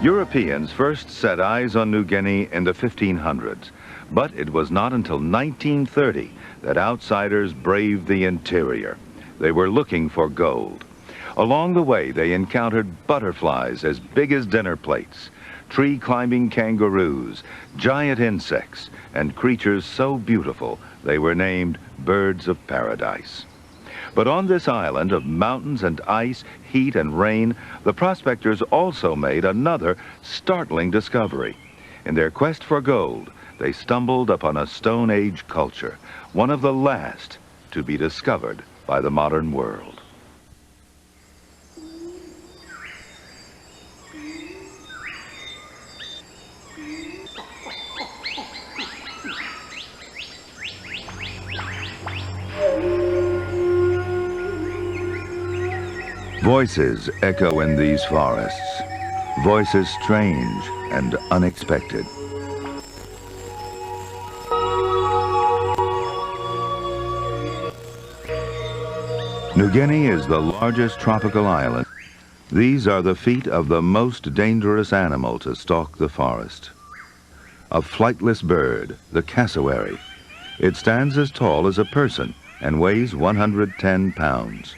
Europeans first set eyes on New Guinea in the 1500s, but it was not until 1930 that outsiders braved the interior. They were looking for gold. Along the way, they encountered butterflies as big as dinner plates, tree-climbing kangaroos, giant insects, and creatures so beautiful they were named birds of paradise. But on this island of mountains and ice, heat and rain, the prospectors also made another startling discovery. In their quest for gold, they stumbled upon a Stone Age culture, one of the last to be discovered by the modern world. Voices echo in these forests, voices strange and unexpected. New Guinea is the largest tropical island. These are the feet of the most dangerous animal to stalk the forest. A flightless bird, the cassowary. It stands as tall as a person and weighs 110 pounds.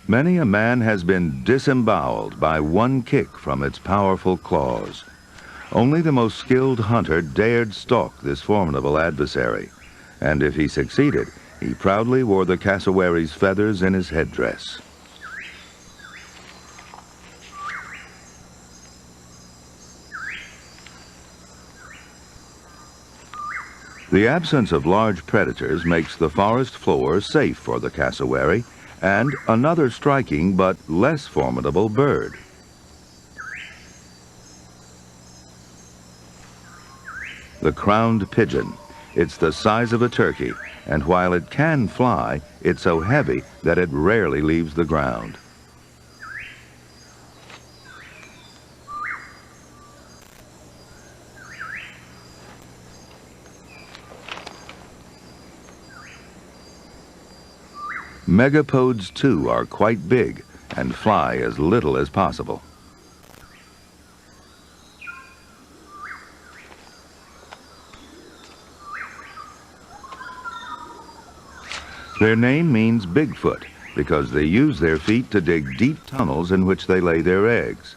Many a man has been disemboweled by one kick from its powerful claws. Only the most skilled hunter dared stalk this formidable adversary, and if he succeeded, he proudly wore the cassowary's feathers in his headdress. The absence of large predators makes the forest floor safe for the cassowary, and another striking but less formidable bird. The crowned pigeon. It's the size of a turkey, and while it can fly, it's so heavy that it rarely leaves the ground. Megapodes, too, are quite big and fly as little as possible. Their name means Bigfoot because they use their feet to dig deep tunnels in which they lay their eggs.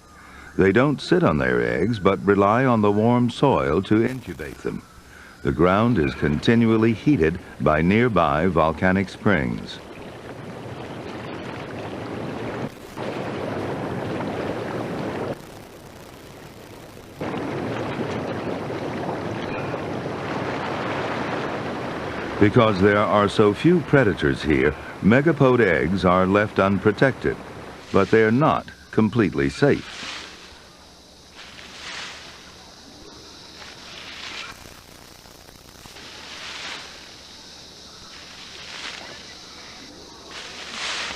They don't sit on their eggs but rely on the warm soil to incubate them. The ground is continually heated by nearby volcanic springs. Because there are so few predators here, megapode eggs are left unprotected, but they're not completely safe.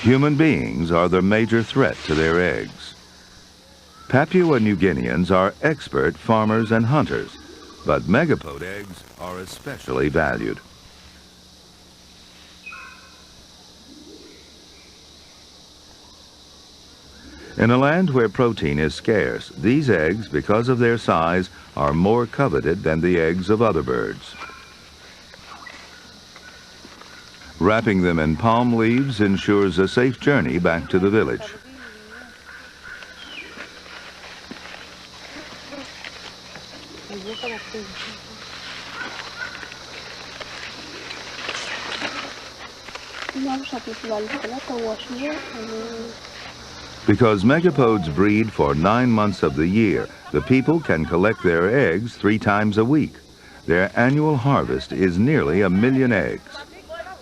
Human beings are the major threat to their eggs. Papua New Guineans are expert farmers and hunters, but megapode eggs are especially valued. In a land where protein is scarce, these eggs, because of their size, are more coveted than the eggs of other birds. Wrapping them in palm leaves ensures a safe journey back to the village. Because megapodes breed for 9 months of the year, the people can collect their eggs 3 times a week. Their annual harvest is nearly 1 million eggs.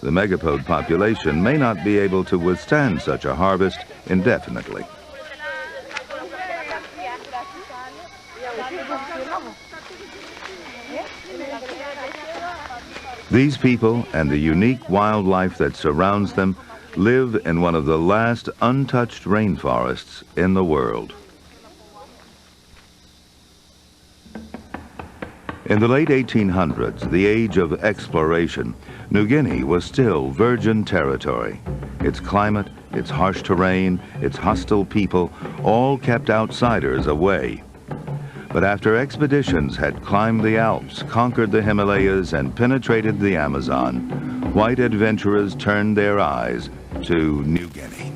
The megapode population may not be able to withstand such a harvest indefinitely. These people and the unique wildlife that surrounds them live in one of the last untouched rainforests in the world. In the late 1800s, the age of exploration, New Guinea was still virgin territory. Its climate its harsh terrain, its hostile people, all kept outsiders away. But after expeditions had climbed the Alps, conquered the Himalayas, and penetrated the Amazon, white adventurers turned their eyes to New Guinea.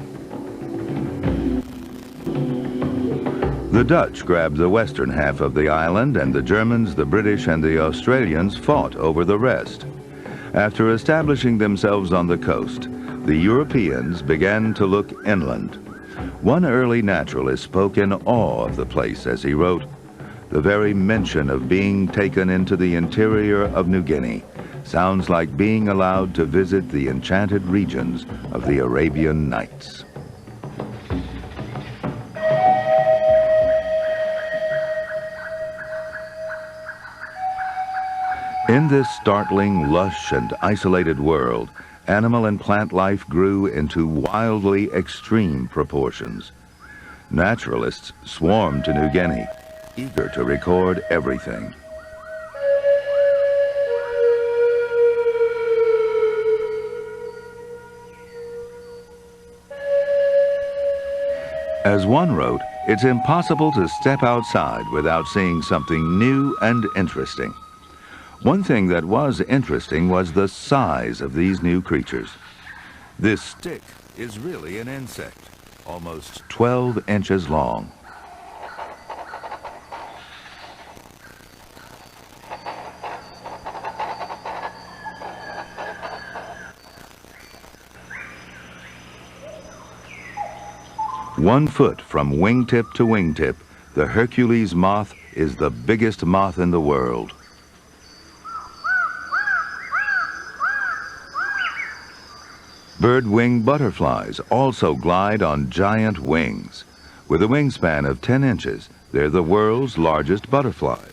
The Dutch grabbed the western half of the island, and the Germans, the British, and the Australians fought over the rest. After establishing themselves on the coast, the Europeans began to look inland. One early naturalist spoke in awe of the place as he wrote, "The very mention of being taken into the interior of New Guinea sounds like being allowed to visit the enchanted regions of the Arabian Nights." In this startling, lush, and isolated world, animal and plant life grew into wildly extreme proportions. Naturalists swarmed to New Guinea, eager to record everything. As one wrote, "It's impossible to step outside without seeing something new and interesting." One thing that was interesting was the size of these new creatures. This stick is really an insect, almost 12 inches long. One foot from wingtip to wingtip, the Hercules moth is the biggest moth in the world. Bird-winged butterflies also glide on giant wings. With a wingspan of 10 inches, they're the world's largest butterflies.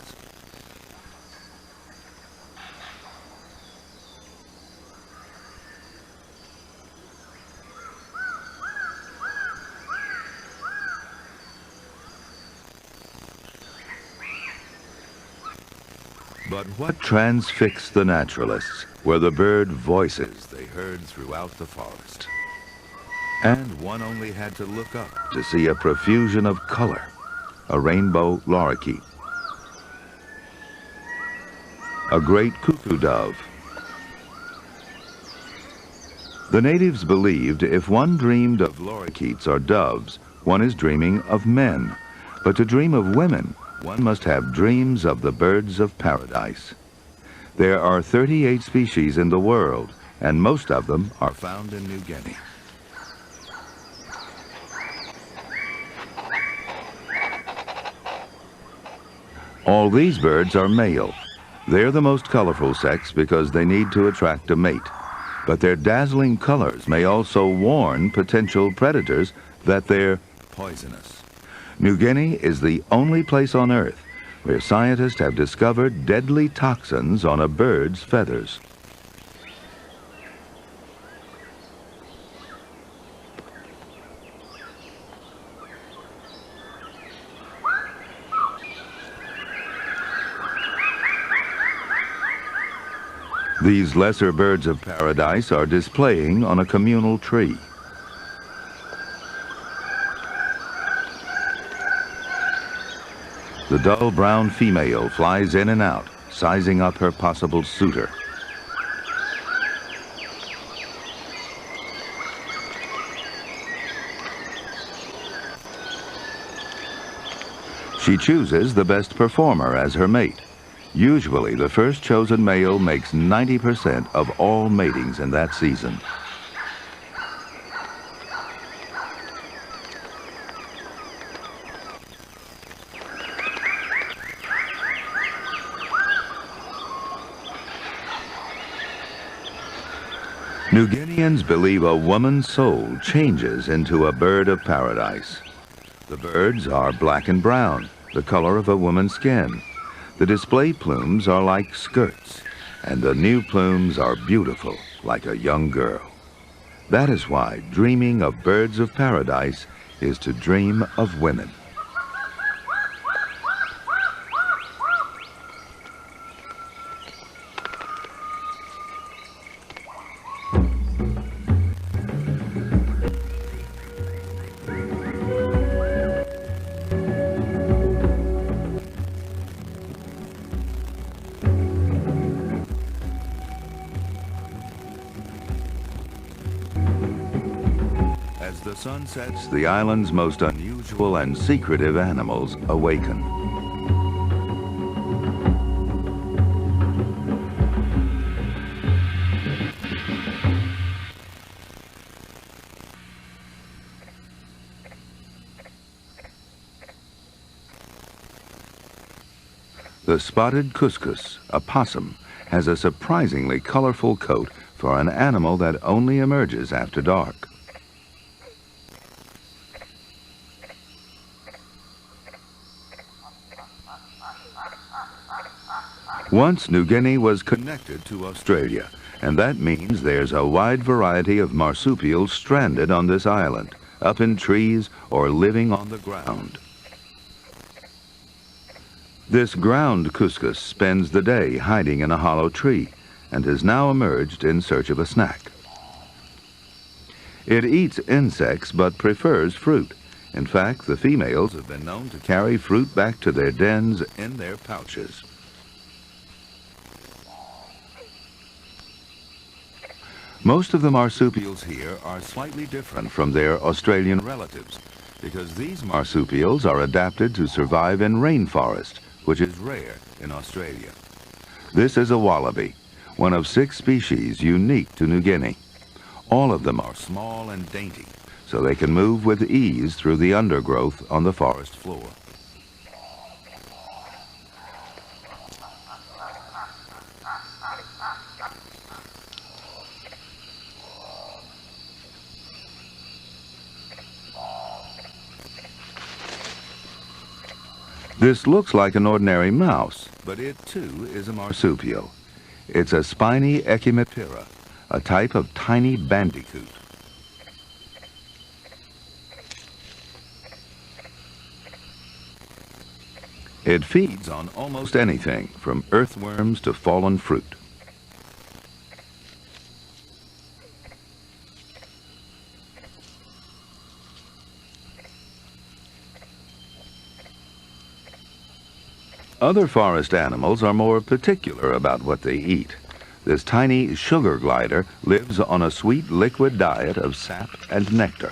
But what transfixed the naturalists were the bird voices they heard throughout the forest. And one only had to look up to see a profusion of color, a rainbow lorikeet, a great cuckoo dove. The natives believed if one dreamed of lorikeets or doves, one is dreaming of men. But to dream of women, one must have dreams of the birds of paradise. There are 38 species in the world, and most of them are found in New Guinea. All these birds are male. They're the most colorful sex because they need to attract a mate. But their dazzling colors may also warn potential predators that they're poisonous. New Guinea is the only place on Earth where scientists have discovered deadly toxins on a bird's feathers. These lesser birds of paradise are displaying on a communal tree. The dull brown female flies in and out, sizing up her possible suitor. She chooses the best performer as her mate. Usually, the first chosen male makes 90% of all matings in that season. New Guineans believe a woman's soul changes into a bird of paradise. The birds are black and brown, the color of a woman's skin. The display plumes are like skirts, and the new plumes are beautiful, like a young girl. That is why dreaming of birds of paradise is to dream of women. the sun sets, the island's most unusual and secretive animals awaken. The spotted cuscus, a possum, has a surprisingly colorful coat for an animal that only emerges after dark. Once New Guinea was connected to Australia, and that means there's a wide variety of marsupials stranded on this island, up in trees or living on the ground. This ground cuscus spends the day hiding in a hollow tree and has now emerged in search of a snack. It eats insects but prefers fruit. In fact, the females have been known to carry fruit back to their dens in their pouches. Most of the marsupials here are slightly different from their Australian relatives because these marsupials are adapted to survive in rainforest, which is rare in Australia. This is a wallaby, one of 6 species unique to New Guinea. All of them are small and dainty, so they can move with ease through the undergrowth on the forest floor. This looks like an ordinary mouse, but it too is a marsupial. It's a spiny Echimeptera, a type of tiny bandicoot. It feeds on almost anything, from earthworms to fallen fruit. Other forest animals are more particular about what they eat. This tiny sugar glider lives on a sweet liquid diet of sap and nectar.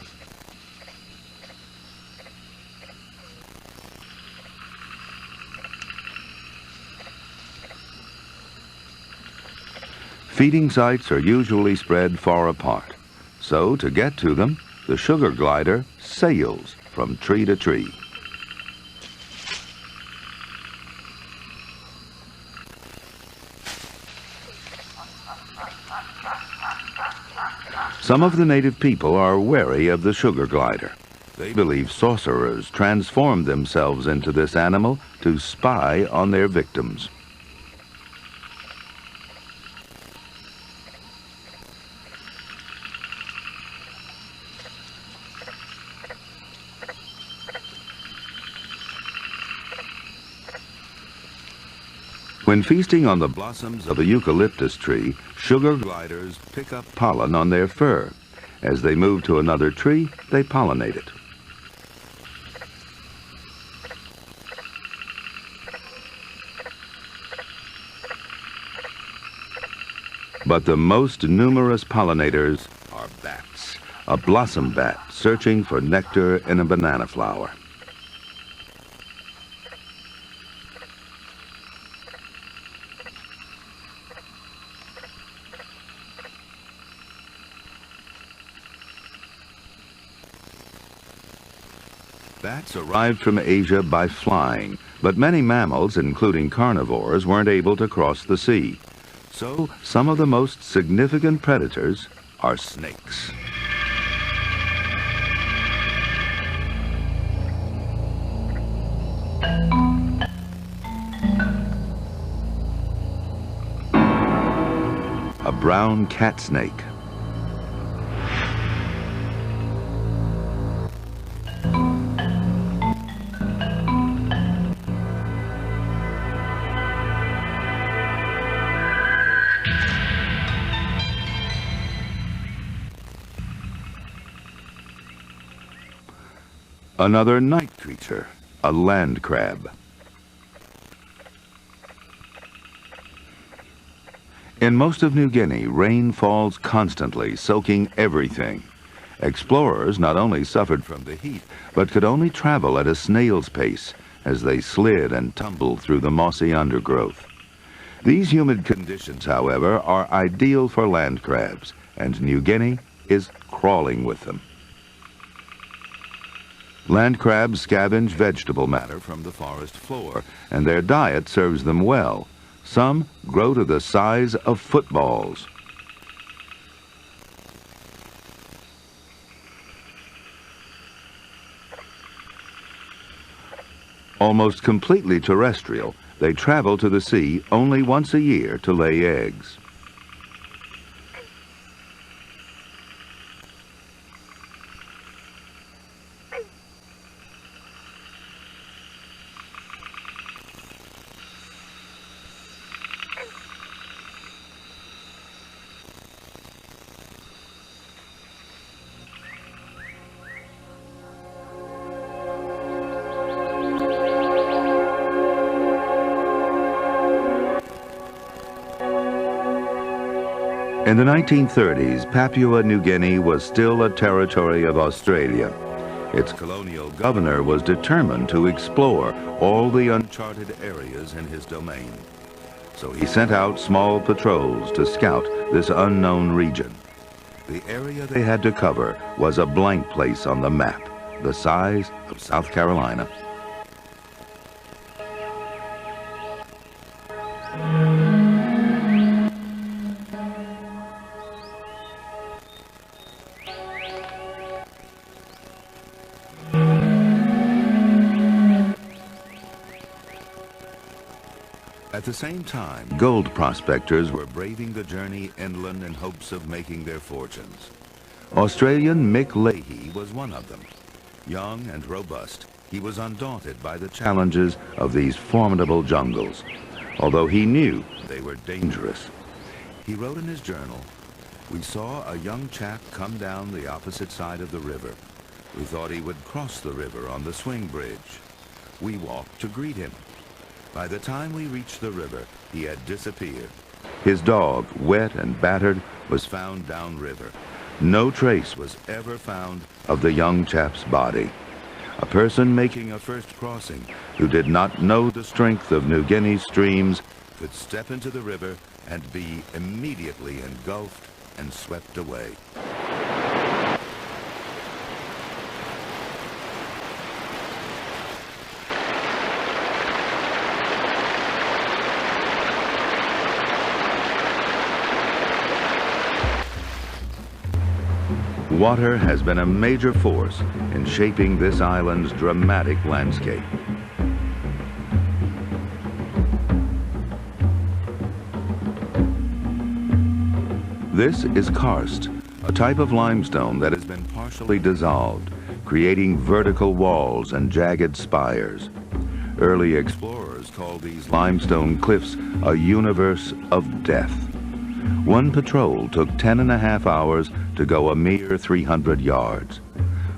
Feeding sites are usually spread far apart. So to get to them, the sugar glider sails from tree to tree. Some of the native people are wary of the sugar glider. They believe sorcerers transformed themselves into this animal to spy on their victims. When feasting on the blossoms of a eucalyptus tree, sugar gliders pick up pollen on their fur. As they move to another tree, they pollinate it. But the most numerous pollinators are bats, a blossom bat searching for nectar in a banana flower. Bats arrived from Asia by flying, but many mammals, including carnivores, weren't able to cross the sea. So, some of the most significant predators are snakes. A brown cat snake. Another night creature, a land crab. In most of New Guinea, rain falls constantly, soaking everything. Explorers not only suffered from the heat, but could only travel at a snail's pace as they slid and tumbled through the mossy undergrowth. These humid conditions, however, are ideal for land crabs, and New Guinea is crawling with them. Land crabs scavenge vegetable matter from the forest floor, and their diet serves them well. Some grow to the size of footballs. Almost completely terrestrial, they travel to the sea only once a year to lay eggs. In the 1930s, Papua New Guinea was still a territory of Australia. Its colonial governor was determined to explore all the uncharted areas in his domain. So he sent out small patrols to scout this unknown region. The area they had to cover was a blank place on the map, the size of South Carolina. At the same time, gold prospectors were braving the journey inland in hopes of making their fortunes. Australian Mick Leahy was one of them. Young and robust, he was undaunted by the challenges of these formidable jungles, although he knew they were dangerous. He wrote in his journal, "We saw a young chap come down the opposite side of the river. We thought he would cross the river on the swing bridge. We walked to greet him. By the time we reached the river, he had disappeared. His dog, wet and battered, was found downriver. No trace was ever found of the young chap's body. A person making a first crossing who did not know the strength of New Guinea's streams could step into the river and be immediately engulfed and swept away." Water has been a major force in shaping this island's dramatic landscape. This is karst, a type of limestone that has been partially dissolved, creating vertical walls and jagged spires. Early explorers called these limestone cliffs a universe of death. One patrol took 10.5 hours to go a mere 300 yards.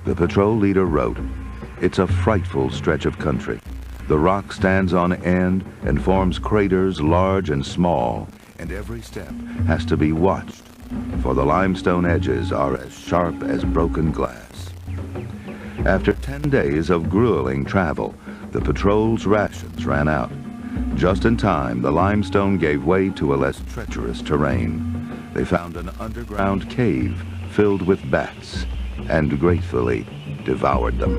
The patrol leader wrote, "It's a frightful stretch of country. The rock stands on end and forms craters large and small, and every step has to be watched, for the limestone edges are as sharp as broken glass." After 10 days of grueling travel, the patrol's rations ran out. Just in time, the limestone gave way to a less treacherous terrain. They found an underground cave filled with bats and gratefully devoured them.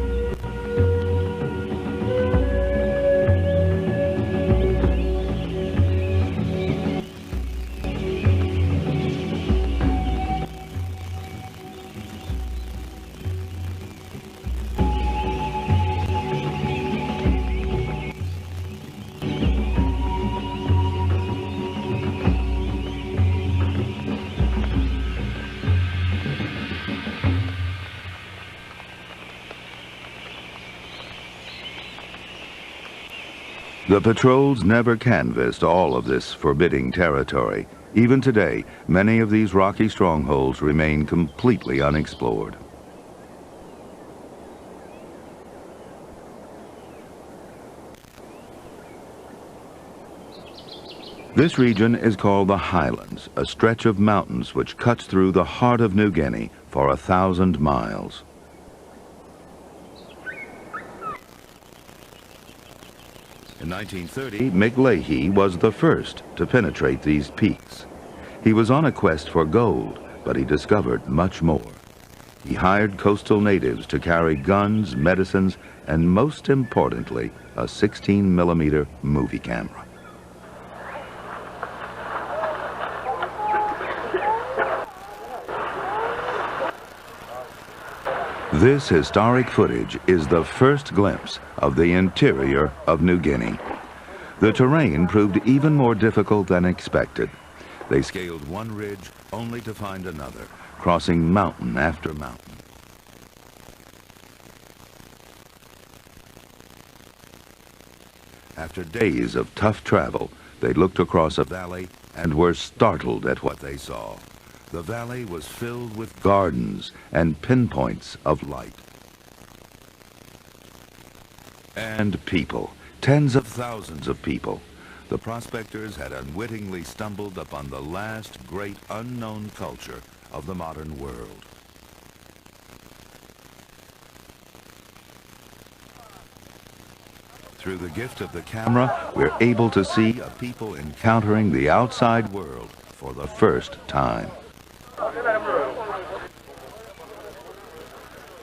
The patrols never canvassed all of this forbidding territory. Even today, many of these rocky strongholds remain completely unexplored. This region is called the Highlands, a stretch of mountains which cuts through the heart of New Guinea for 1,000 miles. In 1930, Mick Leahy was the first to penetrate these peaks. He was on a quest for gold, but he discovered much more. He hired coastal natives to carry guns, medicines, and most importantly, a 16mm movie camera. This historic footage is the first glimpse of the interior of New Guinea. The terrain proved even more difficult than expected. They scaled one ridge only to find another, crossing mountain after mountain. After days of tough travel, they looked across a valley and were startled at what they saw. The valley was filled with gardens and pinpoints of light. And people, tens of thousands of people. The prospectors had unwittingly stumbled upon the last great unknown culture of the modern world. Through the gift of the camera, we're able to see a people encountering the outside world for the first time.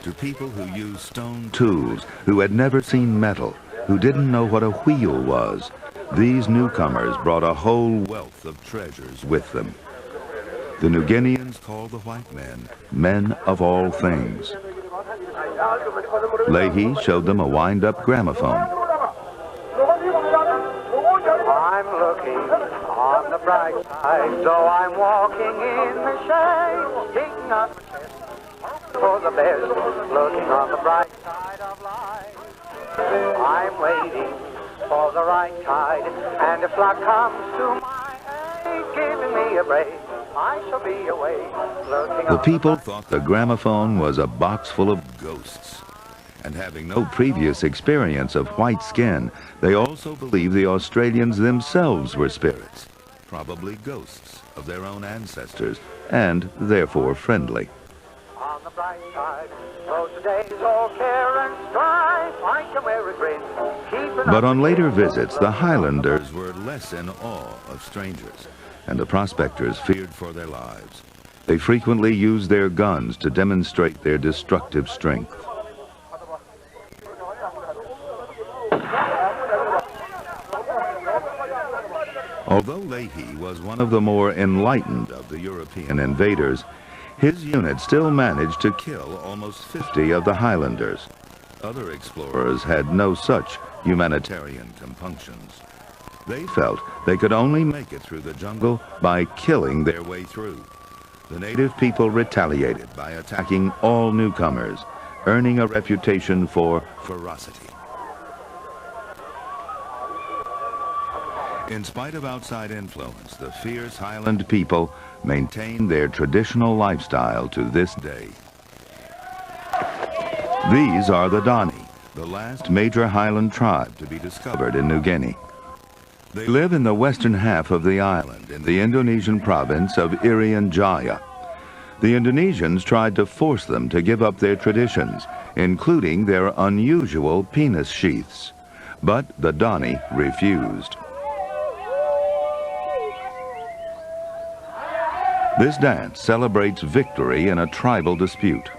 To people who used stone tools, who had never seen metal, who didn't know what a wheel was, these newcomers brought a whole wealth of treasures with them. The New Guineans called the white men, men of all things. Leahy showed them a wind-up gramophone. I'm looking on the bright side, so I'm walking in the shade, picking up for the best, looking on the bright side of life. I'm waiting for the right tide, and if luck comes to my aid, giving me a break, I shall be away, looking The people thought the gramophone was a box full of ghosts. And having no previous experience of white skin, they also believed the Australians themselves were spirits, probably ghosts of their own ancestors, and therefore friendly. on the bright side, so today's all care and strife, I can wear a grin, keeping But on later visits, the Highlanders were less in awe of strangers, and the prospectors feared for their lives. They frequently used their guns to demonstrate their destructive strength. Although Leahy was one of the more enlightened of the European invaders, his unit still managed to kill almost 50 of the Highlanders. Other explorers had no such humanitarian compunctions. They felt they could only make it through the jungle by killing their way through. The native people retaliated by attacking all newcomers, earning a reputation for ferocity. In spite of outside influence, the fierce Highland people maintain their traditional lifestyle to this day. These are the Dani, the last major Highland tribe to be discovered in New Guinea. They live in the western half of the island in the Indonesian province of Irian Jaya. The Indonesians tried to force them to give up their traditions, including their unusual penis sheaths. But the Dani refused. This dance celebrates victory in a tribal dispute.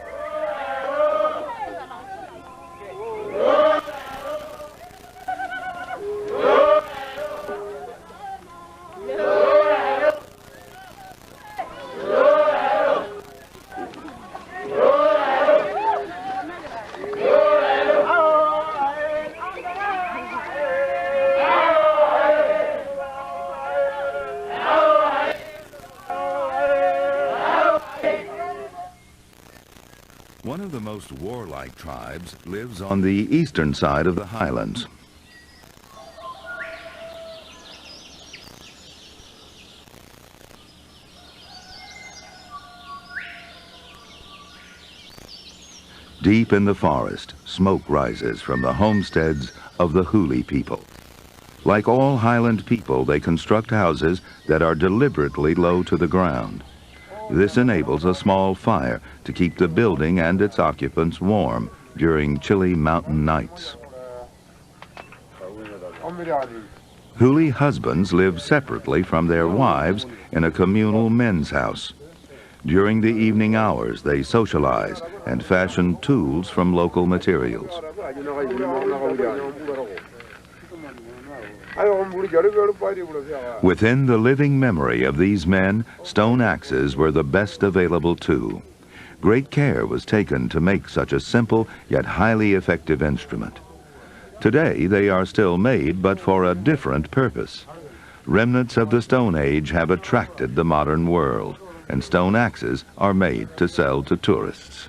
One of the most warlike tribes lives on the eastern side of the highlands. Deep in the forest, smoke rises from the homesteads of the Huli people. Like all highland people, they construct houses that are deliberately low to the ground. This enables a small fire to keep the building and its occupants warm during chilly mountain nights. Huli husbands live separately from their wives in a communal men's house. During the evening hours, they socialize and fashion tools from local materials. Within the living memory of these men, stone axes were the best available tool. Great care was taken to make such a simple yet highly effective instrument. Today they are still made, but for a different purpose. Remnants of the Stone Age have attracted the modern world, and stone axes are made to sell to tourists.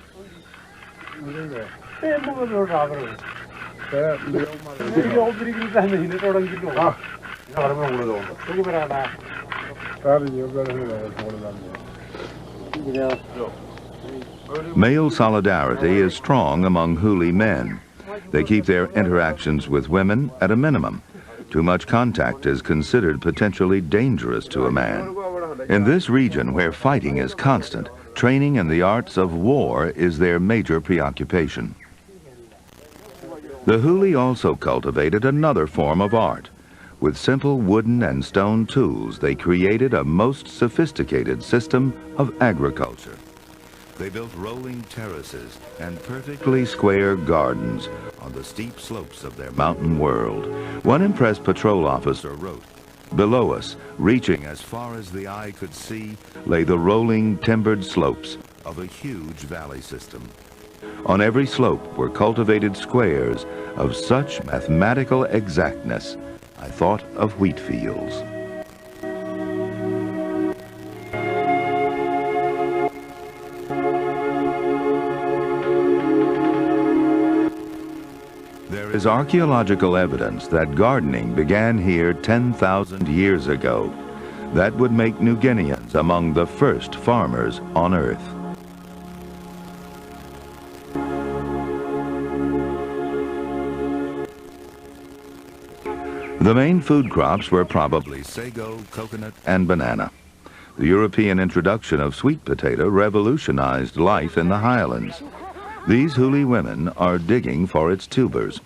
Male solidarity is strong among Huli men. They keep their interactions with women at a minimum. Too much contact is considered potentially dangerous to a man. In this region where fighting is constant, training in the arts of war is their major preoccupation. The Huli also cultivated another form of art. With simple wooden and stone tools, they created a most sophisticated system of agriculture. They built rolling terraces and perfectly square gardens on the steep slopes of their mountain world. One impressed patrol officer wrote, "Below us, reaching as far as the eye could see, lay the rolling timbered slopes of a huge valley system. On every slope were cultivated squares of such mathematical exactness, I thought of wheat fields." There is archaeological evidence that gardening began here 10,000 years ago. That would make New Guineans among the first farmers on Earth. The main food crops were probably sago, coconut, and banana. The European introduction of sweet potato revolutionized life in the highlands. These Huli women are digging for its tubers.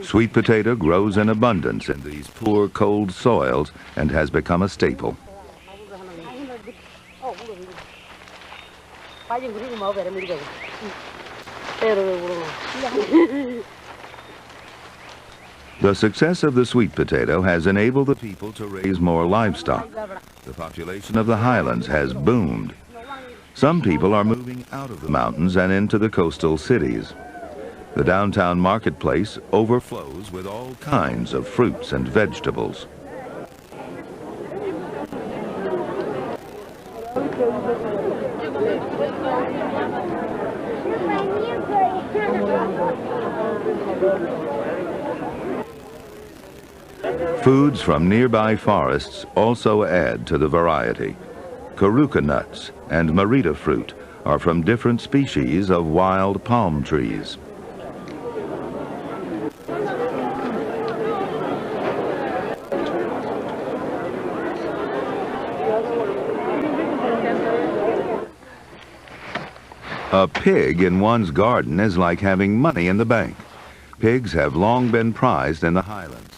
Sweet potato grows in abundance in these poor, cold soils and has become a staple. The success of the sweet potato has enabled the people to raise more livestock. The population of the highlands has boomed. Some people are moving out of the mountains and into the coastal cities. The downtown marketplace overflows with all kinds of fruits and vegetables. Foods from nearby forests also add to the variety. Karuka nuts and marita fruit are from different species of wild palm trees. A pig in one's garden is like having money in the bank. Pigs have long been prized in the highlands.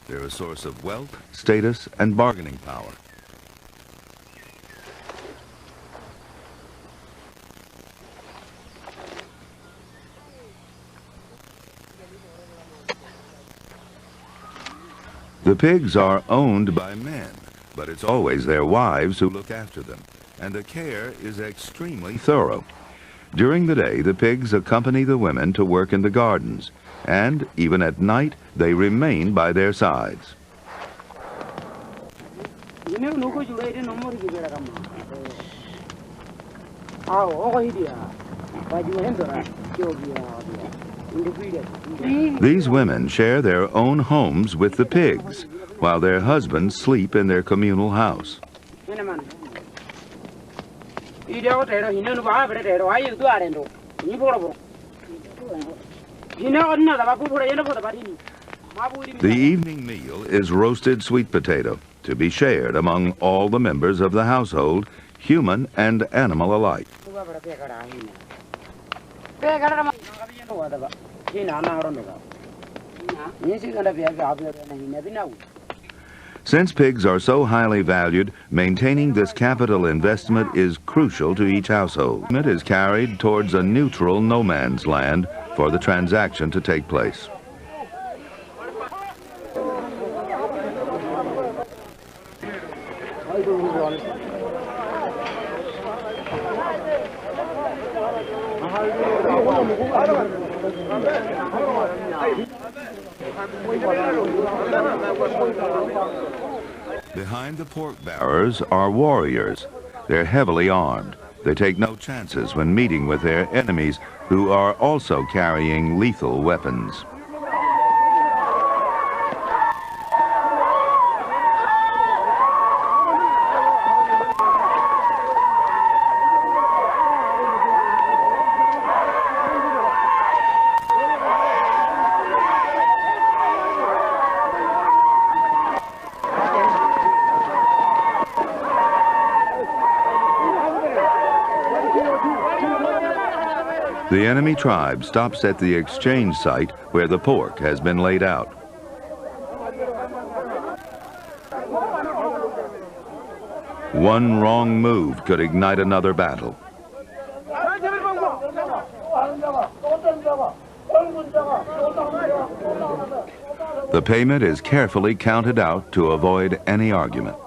They're a source of wealth, status, and bargaining power. The pigs are owned by men, but it's always their wives who look after them, and the care is extremely thorough. During the day, the pigs accompany the women to work in the gardens, and even at night, they remain by their sides. These women share their own homes with the pigs, while their husbands sleep in their communal house. The evening meal is roasted sweet potato, to be shared among all the members of the household, human and animal alike. Since pigs are so highly valued, maintaining this capital investment is crucial to each household. It is carried towards a neutral no man's land for the transaction to take place. Behind the pork bearers are warriors. They're heavily armed. They take no chances when meeting with their enemies, who are also carrying lethal weapons. The enemy tribe stops at the exchange site where the pork has been laid out. One wrong move could ignite another battle. The payment is carefully counted out to avoid any argument.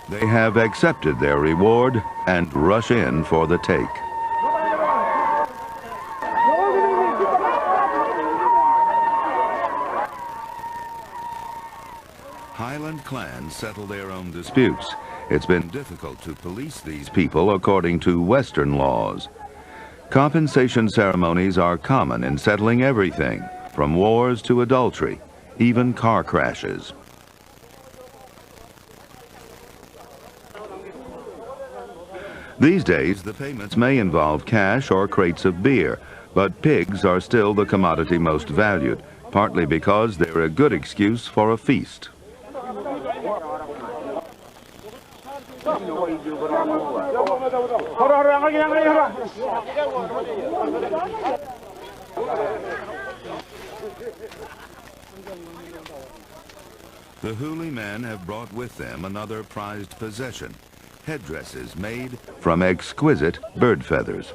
They have accepted their reward and rush in for the take. Highland clans settle their own disputes. It's been difficult to police these people according to Western laws. Compensation ceremonies are common in settling everything, from wars to adultery, even car crashes. These days, the payments may involve cash or crates of beer, but pigs are still the commodity most valued, partly because they're a good excuse for a feast. The Huli men have brought with them another prized possession, headdresses made from exquisite bird feathers.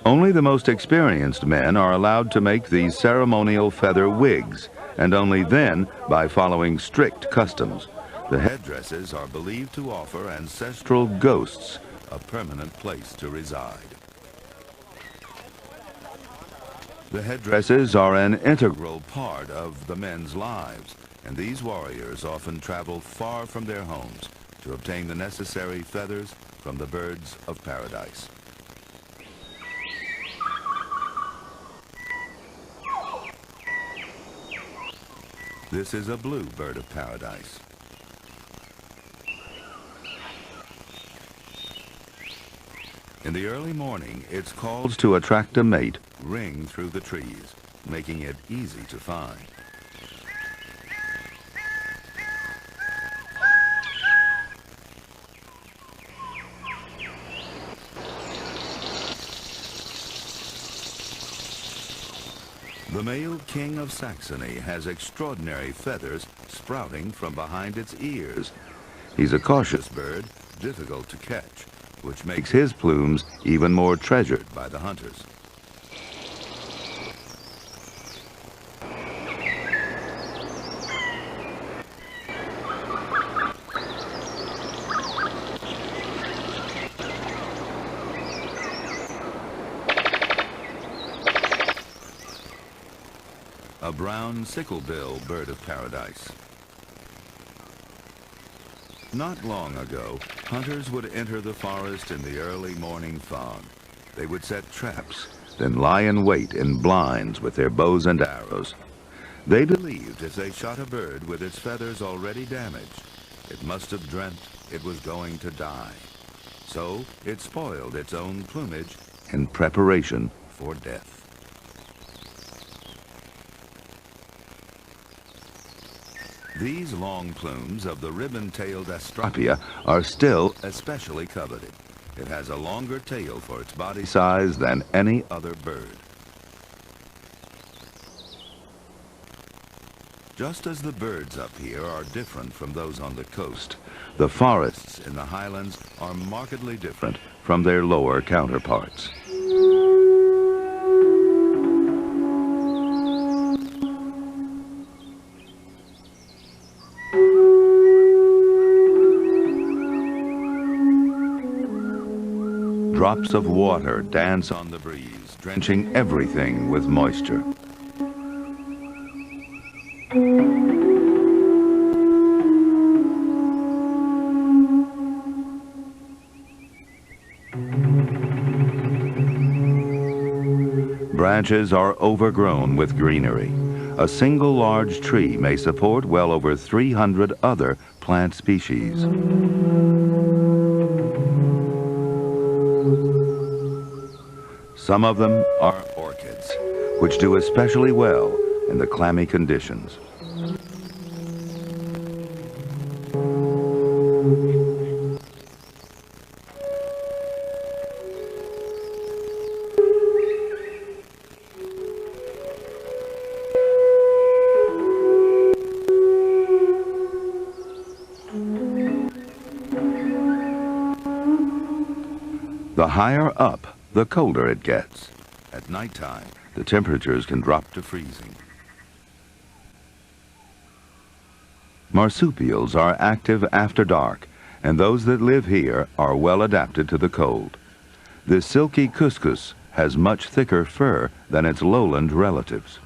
Only the most experienced men are allowed to make these ceremonial feather wigs, and only then by following strict customs. The headdresses are believed to offer ancestral ghosts a permanent place to reside. The headdresses are an integral part of the men's lives, and these warriors often travel far from their homes to obtain the necessary feathers from the birds of paradise. This is a blue bird of paradise. In the early morning, its calls to attract a mate ring through the trees, making it easy to find. The male king of Saxony has extraordinary feathers sprouting from behind its ears. He's a cautious bird, difficult to catch, which makes his plumes even more treasured by the hunters. A brown sicklebill bird of paradise. Not long ago, hunters would enter the forest in the early morning fog. They would set traps, then lie in wait in blinds with their bows and arrows. They believed as they shot a bird with its feathers already damaged, it must have dreamt it was going to die. So it spoiled its own plumage in preparation for death. These long plumes of the ribbon-tailed Astrapia are still especially coveted. It has a longer tail for its body size than any other bird. Just as the birds up here are different from those on the coast, the forests in the highlands are markedly different from their lower counterparts. Drops of water dance on the breeze, drenching everything with moisture. Branches are overgrown with greenery. A single large tree may support well over 300 other plant species. Some of them are orchids, which do especially well in the clammy conditions. The higher up, the colder it gets. At nighttime, the temperatures can drop to freezing. Marsupials are active after dark, and those that live here are well adapted to the cold. This silky cuscus has much thicker fur than its lowland relatives.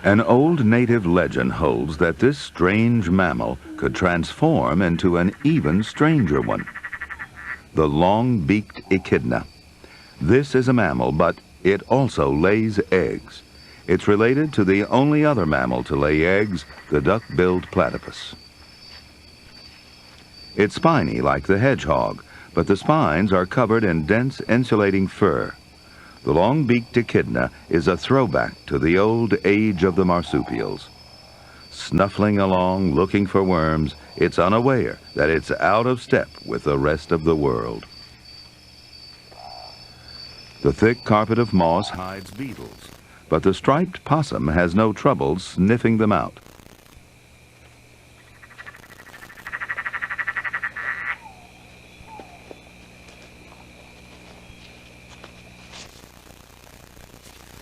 An old native legend holds that this strange mammal could transform into an even stranger one, the long-beaked echidna. This is a mammal, but it also lays eggs. It's related to the only other mammal to lay eggs, the duck-billed platypus. It's spiny like the hedgehog, but the spines are covered in dense insulating fur. The long-beaked echidna is a throwback to the old age of the marsupials. Snuffling along, looking for worms, it's unaware that it's out of step with the rest of the world. The thick carpet of moss hides beetles, but the striped possum has no trouble sniffing them out.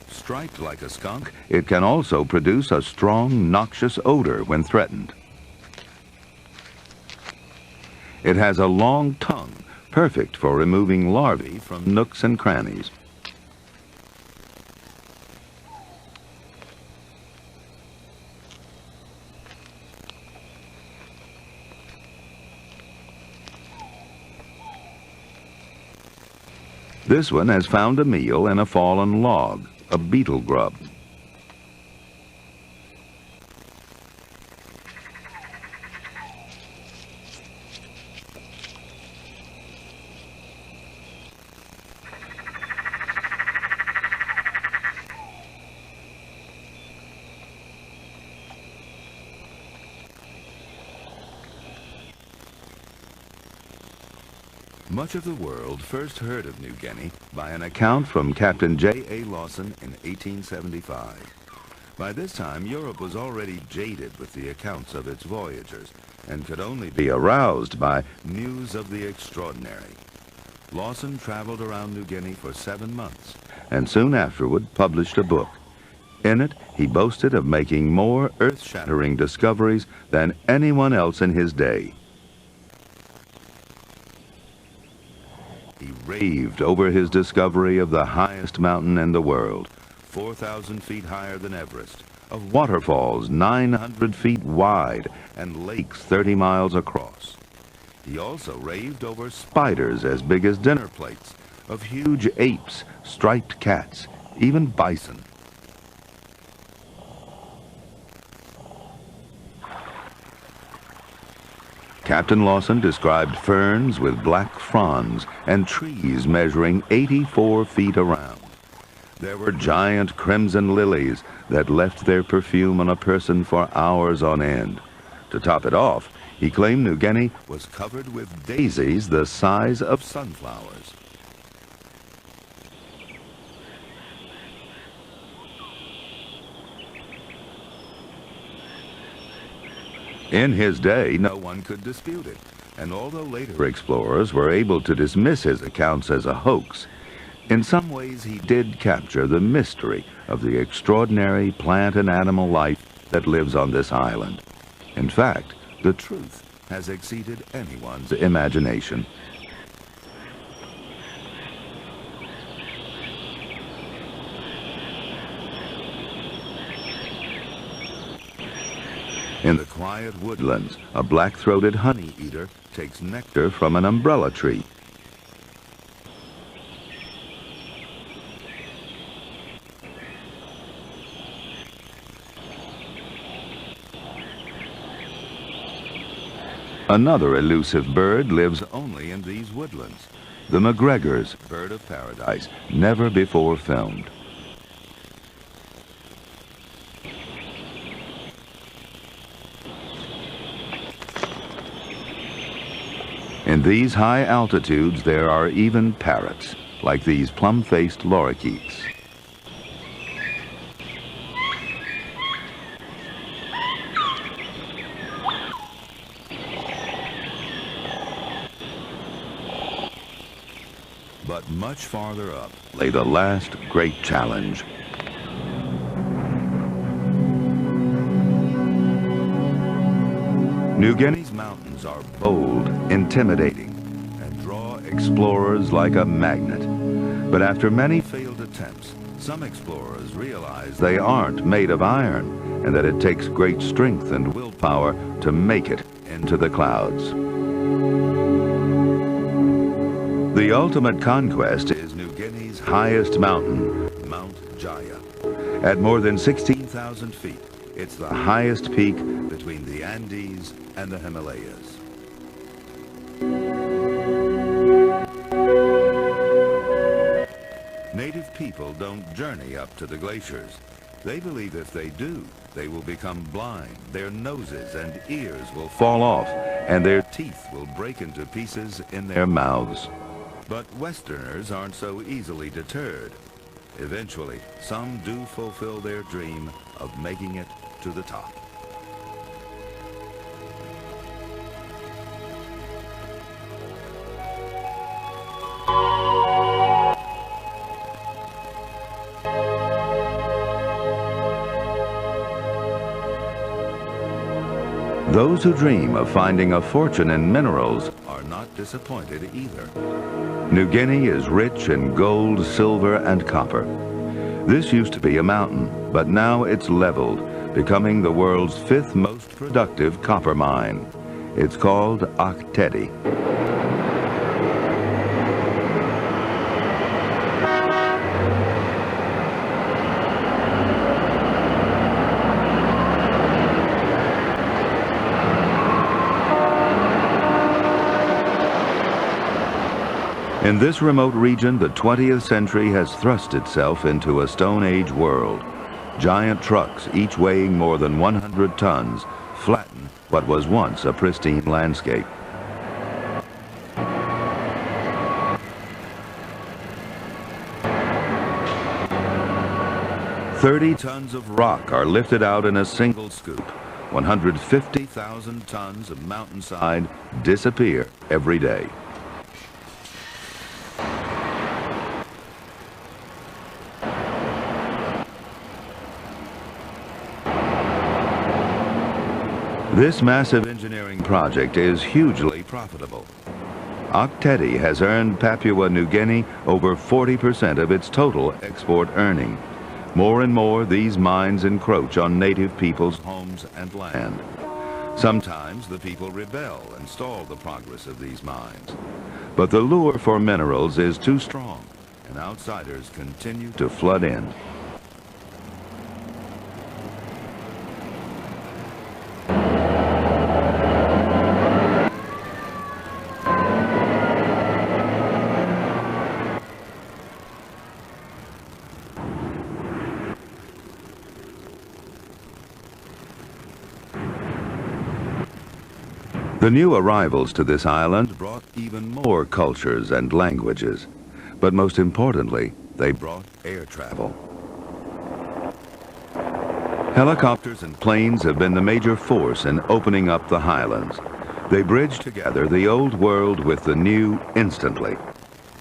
Striped like a skunk, it can also produce a strong, noxious odor when threatened. It has a long tongue, perfect for removing larvae from nooks and crannies. This one has found a meal in a fallen log, a beetle grub. Much of the world first heard of New Guinea by an account from Captain J.A. Lawson in 1875. By this time, Europe was already jaded with the accounts of its voyagers and could only be aroused by news of the extraordinary. Lawson traveled around New Guinea for 7 months and soon afterward published a book. In it, he boasted of making more earth-shattering discoveries than anyone else in his day. He raved over his discovery of the highest mountain in the world, 4,000 feet higher than Everest, of waterfalls 900 feet wide and lakes 30 miles across. He also raved over spiders as big as dinner plates, of huge apes, striped cats, even bison. Captain Lawson described ferns with black fronds and trees measuring 84 feet around. There were giant crimson lilies that left their perfume on a person for hours on end. To top it off, he claimed New Guinea was covered with daisies the size of sunflowers. In his day, no one could dispute it, and although later explorers were able to dismiss his accounts as a hoax, in some ways he did capture the mystery of the extraordinary plant and animal life that lives on this island. In fact, the truth has exceeded anyone's imagination. In the quiet woodlands, a black-throated honey-eater takes nectar from an umbrella tree. Another elusive bird lives only in these woodlands, the McGregor's bird of paradise, never before filmed. In these high altitudes, there are even parrots, like these plum-faced lorikeets. But much farther up lay the last great challenge. New Guinea's mountains are bold, intimidating, and draw explorers like a magnet. But after many failed attempts, some explorers realize they aren't made of iron, and that it takes great strength and willpower to make it into the clouds. The ultimate conquest is New Guinea's highest mountain, Mount Jaya. At more than 16,000 feet, it's the highest peak between the Andes and the Himalayas. Native people don't journey up to the glaciers. They believe if they do, they will become blind, their noses and ears will fall off, and their teeth will break into pieces in their mouths. But Westerners aren't so easily deterred. Eventually, some do fulfill their dream of making it to the top. Those who dream of finding a fortune in minerals are not disappointed either. New Guinea is rich in gold, silver, and copper. This used to be a mountain, but now it's leveled, becoming the world's 5th most productive copper mine. It's called Oktedi. In this remote region, the 20th century has thrust itself into a Stone Age world. Giant trucks, each weighing more than 100 tons, flatten what was once a pristine landscape. "30 tons of rock are lifted out in a single scoop. 150,000 tons of mountainside disappear every day." This massive engineering project is hugely profitable. Oktedi has earned Papua New Guinea over 40% of its total export earning. More and more, these mines encroach on native people's homes and land. Sometimes the people rebel and stall the progress of these mines. But the lure for minerals is too strong, and outsiders continue to flood in. The new arrivals to this island brought even more cultures and languages, but most importantly, they brought air travel. Helicopters and planes have been the major force in opening up the highlands. They bridge together the old world with the new instantly.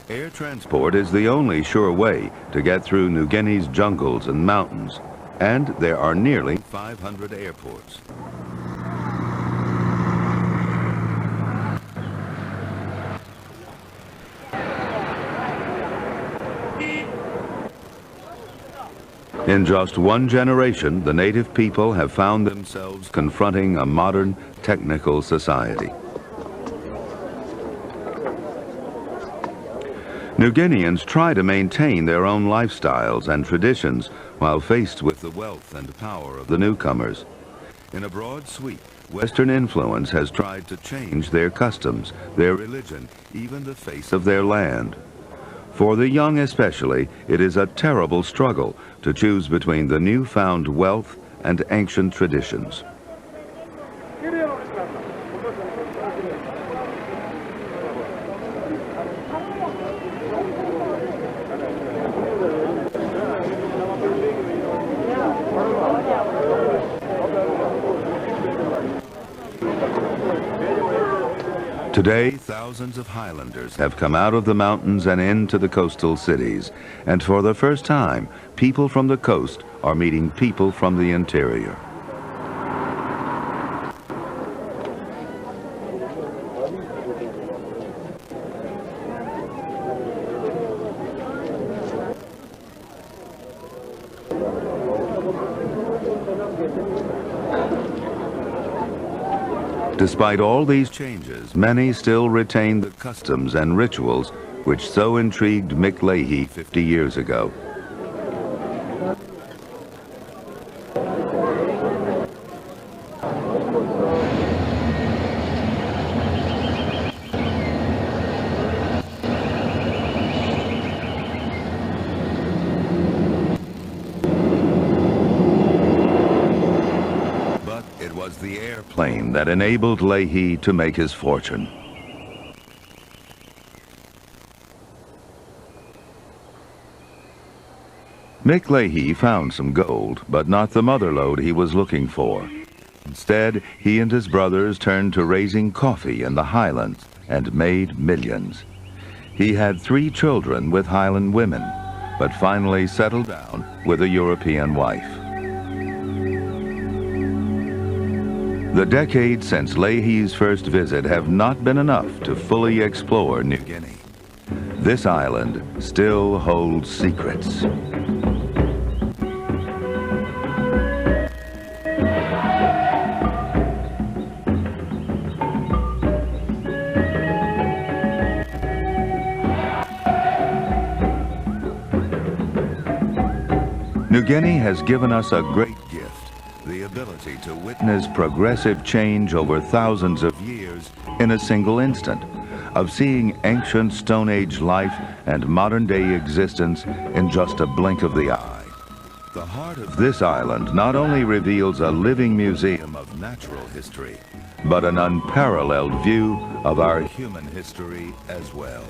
Air transport is the only sure way to get through New Guinea's jungles and mountains, and there are nearly 500 airports. In just one generation, the native people have found themselves confronting a modern, technical society. New Guineans try to maintain their own lifestyles and traditions while faced with the wealth and power of the newcomers. In a broad sweep, Western influence has tried to change their customs, their religion, even the face of their land. For the young especially, it is a terrible struggle to choose between the newfound wealth and ancient traditions. Today, thousands of Highlanders have come out of the mountains and into the coastal cities, and for the first time, people from the coast are meeting people from the interior. Despite all these changes, many still retain the customs and rituals which so intrigued Mick Leahy 50 years ago. The airplane that enabled Leahy to make his fortune. Mick Leahy found some gold, but not the mother lode he was looking for. Instead, he and his brothers turned to raising coffee in the highlands and made millions. He had 3 children with Highland women, but finally settled down with a European wife. The decades since Leahy's first visit have not been enough to fully explore New Guinea. This island still holds secrets. New Guinea has given us a great gift. The ability to witness progressive change over thousands of years in a single instant, of seeing ancient Stone Age life and modern-day existence in just a blink of the eye. The heart of this island not only reveals a living museum of natural history, but an unparalleled view of our human history as well.